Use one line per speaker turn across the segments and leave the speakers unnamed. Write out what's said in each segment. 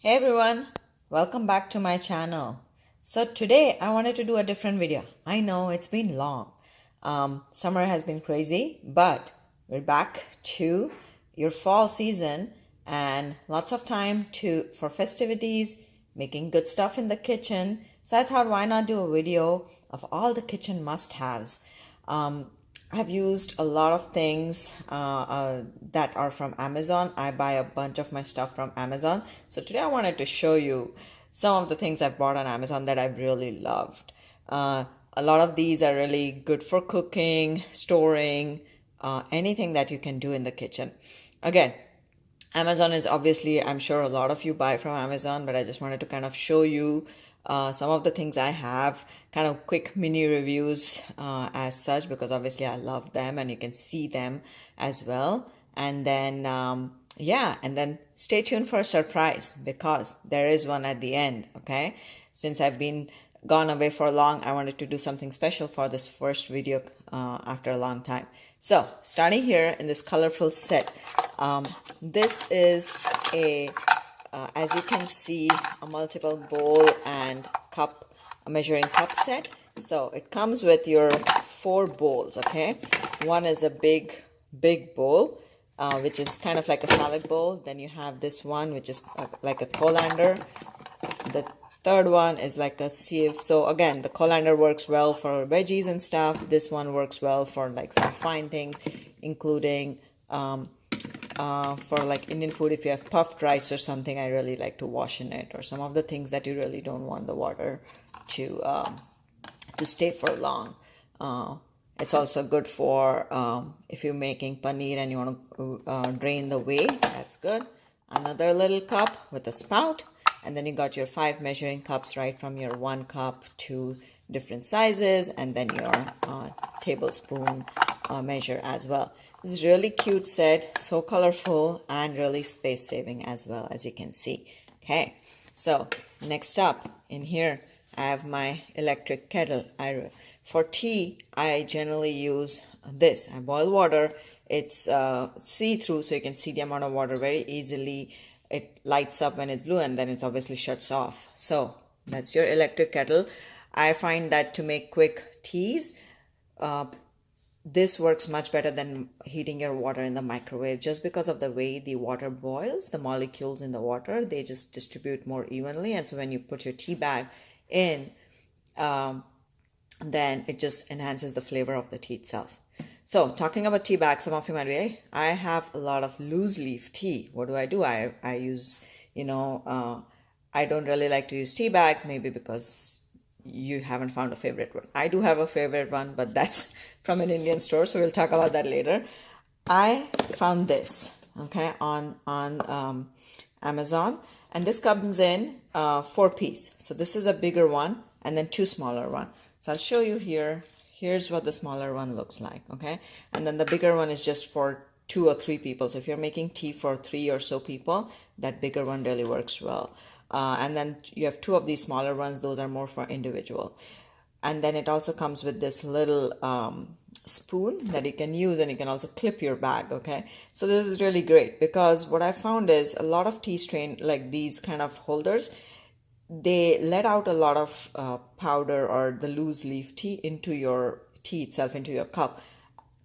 Hey everyone, welcome back to my channel. So today I wanted to do a different video. I know it's been long. Summer has been crazy, but we're back to your fall season and lots of time for festivities, making good stuff in the kitchen. So I thought, why not do a video of all the kitchen must-haves. I've used a lot of things that are from Amazon. I buy a bunch of my stuff from Amazon. So today I wanted to show you some of the things I've bought on Amazon that I've really loved. A lot of these are really good for cooking, storing, anything that you can do in the kitchen. Again, Amazon is obviously, I'm sure a lot of you buy from Amazon, but I just wanted to kind of show you some of the things I have, kind of quick mini reviews as such, because obviously I love them and you can see them as well. And then, and then stay tuned for a surprise because there is one at the end, okay? Since I've been gone away for long, I wanted to do something special for this first video after a long time. So starting here in this colorful set, this is as you can see, a multiple bowl and cup, a measuring cup set. So it comes with your 4 bowls, okay? One is a big bowl, which is kind of like a salad bowl. Then you have this one, which is like a colander. The third one is like a sieve. So again, the colander works well for veggies and stuff. This one works well for like some fine things, including for like Indian food. If you have puffed rice or something, I really like to wash in it, or some of the things that you really don't want the water to stay for long. It's also good for if you're making paneer and you want to drain the whey. That's good. Another little cup with a spout. And then you got your 5 measuring cups, right from your 1 cup to different sizes, and then your tablespoon measure as well. This is really cute set, so colorful and really space saving as well, as you can see. Okay, so next up in here, I have my electric kettle. For tea, I generally use this. I boil water. It's see-through, so you can see the amount of water very easily. It lights up when it's blue and then it's obviously shuts off. So that's your electric kettle. I find that to make quick teas, this works much better than heating your water in the microwave, just because of the way the water boils. The molecules in the water, they just distribute more evenly. And so when you put your tea bag in, then it just enhances the flavor of the tea itself. So talking about tea bags, some of you might be, hey, I have a lot of loose leaf tea. What do? I use, I don't really like to use tea bags, maybe because you haven't found a favorite one. I do have a favorite one, but that's from an Indian store, so we'll talk about that later. I found this, okay, on Amazon, and this comes in 4-piece. So this is a bigger one, and then 2 smaller one. So I'll show you here. Here's what the smaller one looks like, okay? And then the bigger one is just for 2 or 3 people. So if you're making tea for 3 or so people, that bigger one really works well. And then you have 2 of these smaller ones. Those are more for individual. And then it also comes with this little spoon that you can use, and you can also clip your bag, okay? So this is really great, because what I found is a lot of tea strain, like these kind of holders, they let out a lot of powder or the loose leaf tea into your tea itself, into your cup.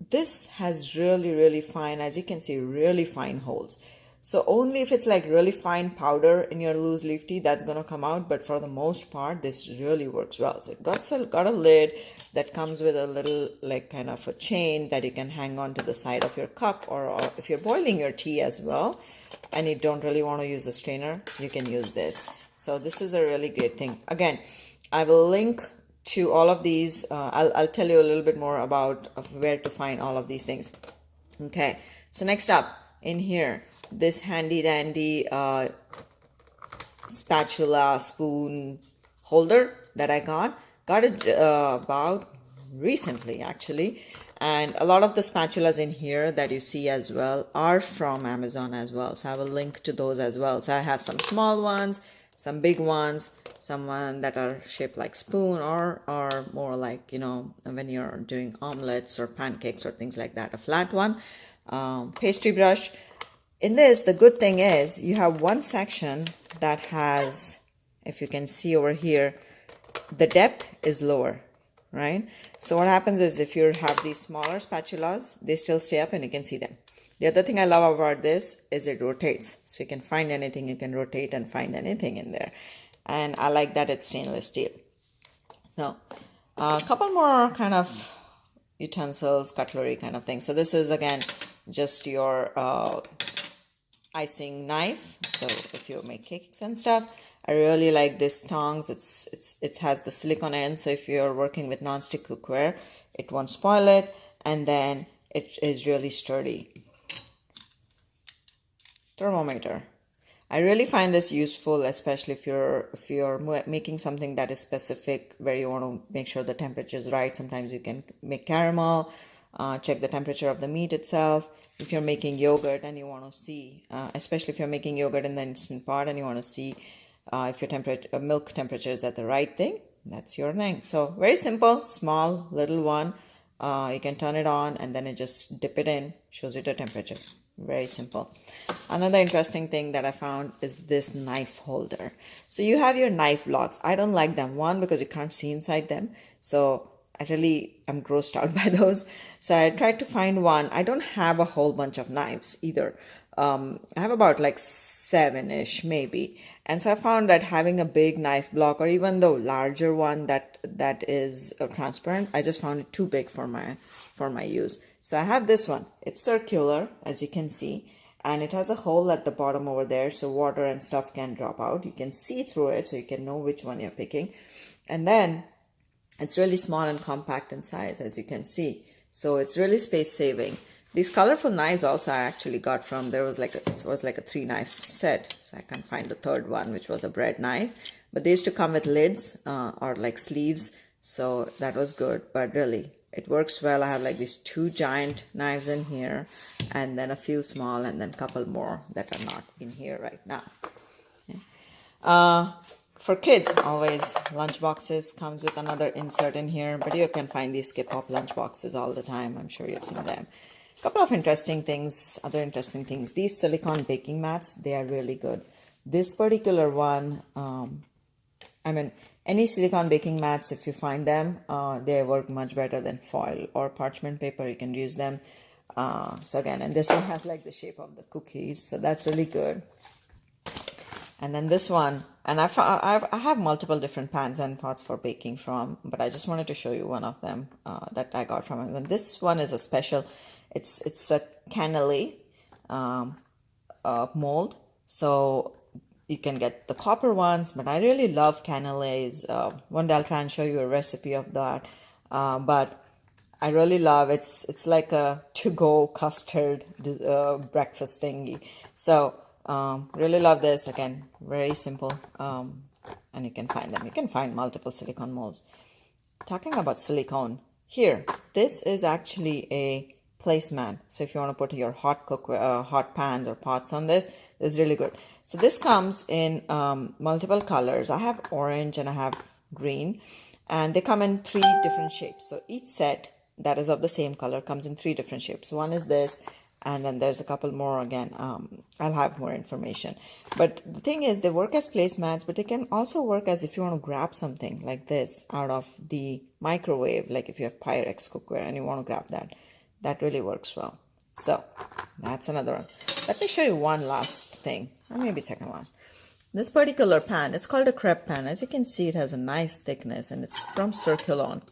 This has really fine, as you can see, really fine holes. So only if it's like really fine powder in your loose leaf tea, that's going to come out. But for the most part, this really works well. So it got a lid that comes with a little like kind of a chain that you can hang on to the side of your cup, or if you're boiling your tea as well and you don't really want to use a strainer, you can use this. So this is a really great thing. Again, I will link to all of these. I'll tell you a little bit more about where to find all of these things. Okay, so next up in here, this handy dandy spatula spoon holder that I got it about recently actually. And a lot of the spatulas in here that you see as well are from Amazon as well. So I will link to those as well. So I have some small ones, some big ones, some that are shaped like spoon, or more like, when you're doing omelets or pancakes or things like that, a flat one. Pastry brush. in this, the good thing is you have one section that has, if you can see over here, the depth is lower, right? So what happens is if you have these smaller spatulas, they still stay up and you can see them. The other thing I love about this is it rotates. So you can find anything, you can rotate and find anything in there. And I like that it's stainless steel. So a couple more kind of utensils, cutlery kind of thing. So this is again just your icing knife. So if you make cakes and stuff, I really like this tongs. It has the silicone end, so if you're working with non-stick cookware, it won't spoil it, and then it is really sturdy. Thermometer. I really find this useful, especially if you're making something that is specific, where you want to make sure the temperature is right. Sometimes you can make caramel, check the temperature of the meat itself. If you're making yogurt and you want to see, especially if you're making yogurt in the Instant Pot and you want to see if your milk temperature is at the right thing, that's your thing. So very simple, small, little one. You can turn it on and then it just dip it in, shows you the temperature. Very simple. Another interesting thing that I found is this knife holder. So you have your knife blocks. I don't like them. One, because you can't see inside them. So I really am grossed out by those. So I tried to find one. I don't have a whole bunch of knives either. I have about like 7-ish maybe. And so I found that having a big knife block, or even the larger one that is transparent, I just found it too big for my use. So I have this one. It's circular, as you can see, and it has a hole at the bottom over there, so water and stuff can drop out. You can see through it, so you can know which one you're picking. And then it's really small and compact in size, as you can see. So it's really space saving. These colorful knives also I actually got from, it was like a 3-knife set. So I can't find the third one, which was a bread knife. But they used to come with lids or like sleeves. So that was good, but really it works well. I have like these 2 giant knives in here, and then a few small, and then a couple more that are not in here right now. Okay. For kids, always lunch boxes comes with another insert in here, but you can find these Skip Hop lunch boxes all the time. I'm sure you've seen them. A couple of interesting things, other interesting things. These silicone baking mats, they are really good. This particular one, any silicone baking mats, if you find them, they work much better than foil or parchment paper. You can use them. So again, and this one has like the shape of the cookies, so that's really good. And then this one, and I have multiple different pans and pots for baking from, but I just wanted to show you one of them that I got from it. And this one is a special. It's a cannelé mold, so you can get the copper ones, but I really love cannelés. One day I'll try and show you a recipe of that. But I really love it's like a to-go custard breakfast thingy. So really love this. Again, very simple, and you can find them. You can find multiple silicone molds. Talking about silicone, here, this is actually a placemat. So if you want to put your hot pans or pots on this is really good. So this comes in multiple colors. I have orange and I have green, and they come in 3 different shapes. So each set that is of the same color comes in 3 different shapes. One is this, and then there's a couple more. Again, I'll have more information. But the thing is, they work as placemats, but they can also work as if you want to grab something like this out of the microwave, like if you have Pyrex cookware and you want to grab that. That really works well. So that's another one. Let me show you one last thing, or maybe second last. This particular pan, it's called a crepe pan. As you can see, it has a nice thickness, and it's from Circulon.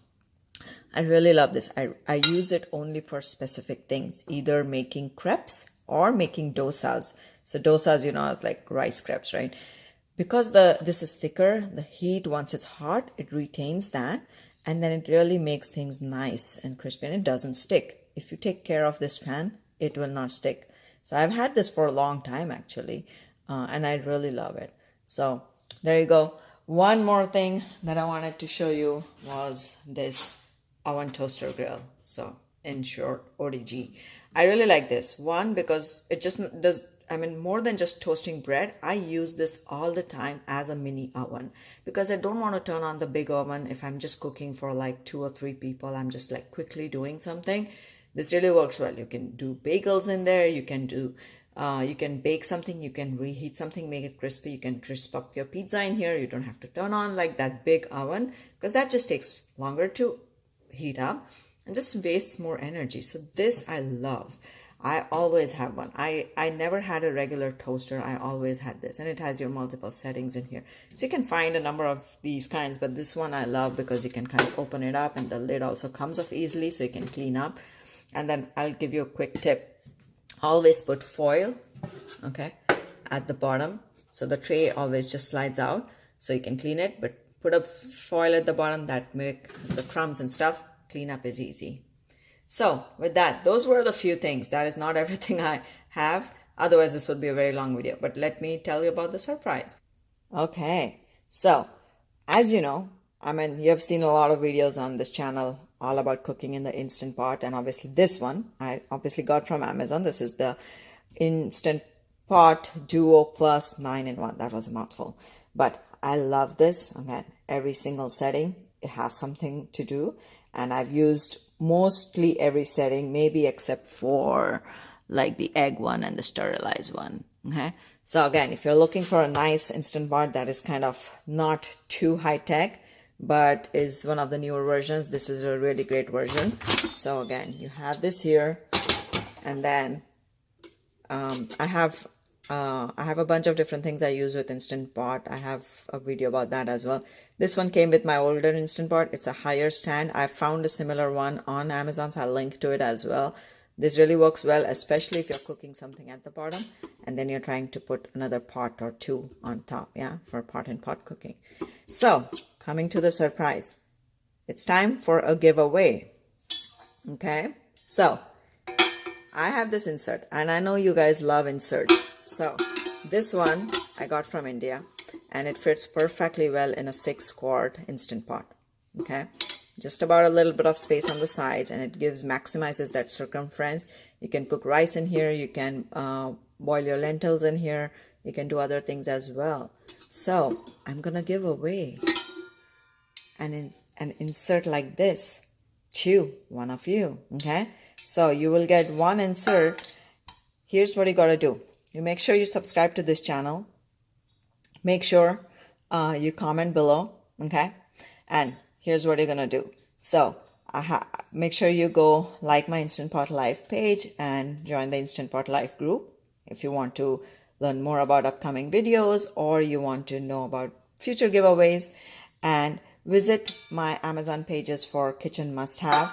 I really love this. I use it only for specific things, either making crepes or making dosas. So dosas, you know, is like rice crepes, right? Because this is thicker, the heat, once it's hot, it retains that, and then it really makes things nice and crispy, and it doesn't stick. If you take care of this pan, it will not stick. So I've had this for a long time, actually, and I really love it. So there you go. One more thing that I wanted to show you was this oven toaster grill. So in short, ODG. I really like this one because it just does, more than just toasting bread, I use this all the time as a mini oven because I don't want to turn on the big oven if I'm just cooking for like 2 or 3 people. I'm just like quickly doing something. This really works well. You can do bagels in there. You can do You can bake something, you can reheat something, make it crispy. You can crisp up your pizza in here. You don't have to turn on like that big oven because that just takes longer to heat up and just wastes more energy. So this I love. I always have one. I never had a regular toaster. I always had this, and it has your multiple settings in here. So you can find a number of these kinds, but this one I love because you can kind of open it up and the lid also comes off easily so you can clean up. And then I'll give you a quick tip. Always put foil, okay, at the bottom. So the tray always just slides out so you can clean it, but put a foil at the bottom that make the crumbs and stuff. Clean up is easy. So with that, those were the few things. That is not everything I have. Otherwise, this would be a very long video. But let me tell you about the surprise. Okay. So as you know, I mean, you have seen a lot of videos on this channel all about cooking in the Instant Pot. And obviously this one, I obviously got from Amazon. This is the Instant Pot Duo Plus 9-in-1. That was a mouthful. But I love this. Again, every single setting, it has something to do. And I've used mostly every setting, maybe except for like the egg one and the sterilized one. Okay. So again, if you're looking for a nice Instant Pot that is kind of not too high tech, but is one of the newer versions, this is a really great version. So again, you have this here, and then I have a bunch of different things I use with Instant Pot. I have a video about that as well. This one came with my older Instant Pot. It's a higher stand. I found a similar one on Amazon, so I'll link to it as well. This really works well, especially if you're cooking something at the bottom and then you're trying to put another pot or two on top, yeah, for pot-in-pot cooking. So, coming to the surprise. It's time for a giveaway. Okay? So, I have this insert, and I know you guys love inserts. So this one I got from India, and it fits perfectly well in a 6-quart Instant Pot. Okay, just about a little bit of space on the sides, and it maximizes that circumference. You can cook rice in here, you can boil your lentils in here, you can do other things as well. So I'm gonna give away an insert like this to one of you. Okay, so you will get one insert. Here's what you gotta do. You make sure you subscribe to this channel. Make sure you comment below, okay? And here's what you're gonna do. So make sure you go like my Instant Pot Life page and join the Instant Pot Life group if you want to learn more about upcoming videos or you want to know about future giveaways. And visit my Amazon pages for kitchen must-have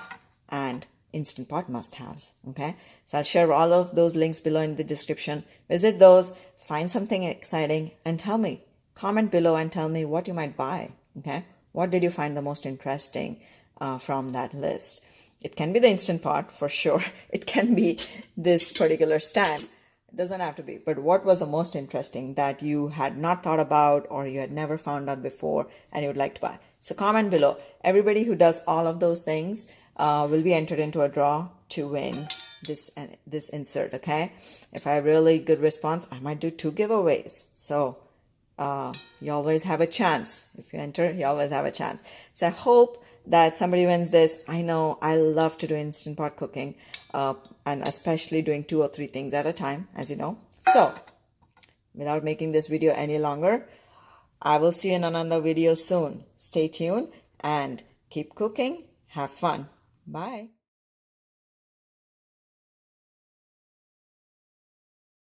and Instant Pot must-haves. Okay, so I'll share all of those links below in the description. Visit those, find something exciting, and tell me. Comment below and tell me what you might buy. Okay, what did you find the most interesting from that list? It can be the Instant Pot for sure. It can be this particular stand. It doesn't have to be. But what was the most interesting that you had not thought about or you had never found out before and you would like to buy? So comment below. Everybody who does all of those things will be entered into a draw to win this insert. Okay, if I have really good response, I might do 2 giveaways. So you always have a chance. If you enter, you always have a chance. So I hope that somebody wins this. I know I love to do Instant Pot cooking, and especially doing 2 or 3 things at a time, as you know. So without making this video any longer, I will see you in another video soon. Stay tuned and keep cooking. Have fun. Bye.